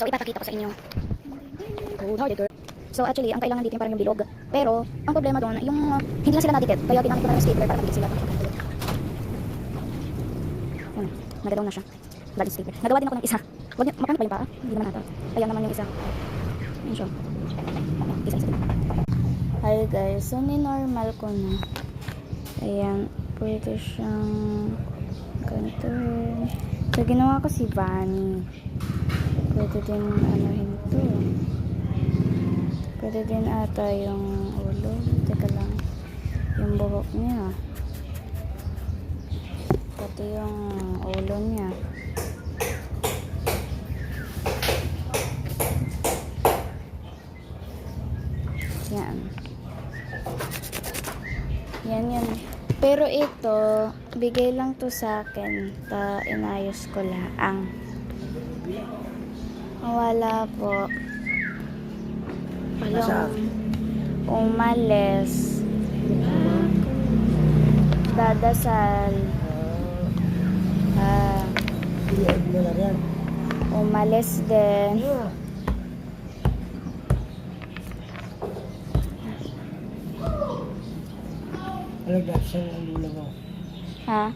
So, ipapakita ko sa inyo. Cold-hearted girl. So, actually, ang kailangan dito yung parang yung bilog. Pero, ang problema doon, yung hindi lang sila nadikit. Kaya ginamit ko na ng stapler para magdikit sila. Nagadaw na siya. Bloody stapler. Nagawa din ako ng isa. Makano ba yung paa? Hindi naman ata. Kaya naman yung isa. Yun siya. Isa-isa din. Hi guys. So, ni-normal ko na. Ayan. Pwede siyang ganito. So, ginawa ko si Vanny. Pwede din anuhin to. Pwede din ata yung ulo. Teka lang. Yung buhok niya. Pati yung ulo niya. Yan. Yan. Pero ito, bigay lang to sa akin. Inayos ko lang. Wala po. Walang umalis. Dadasal. Umalis din. Ano ba? Saan ang ulo mo? Ha?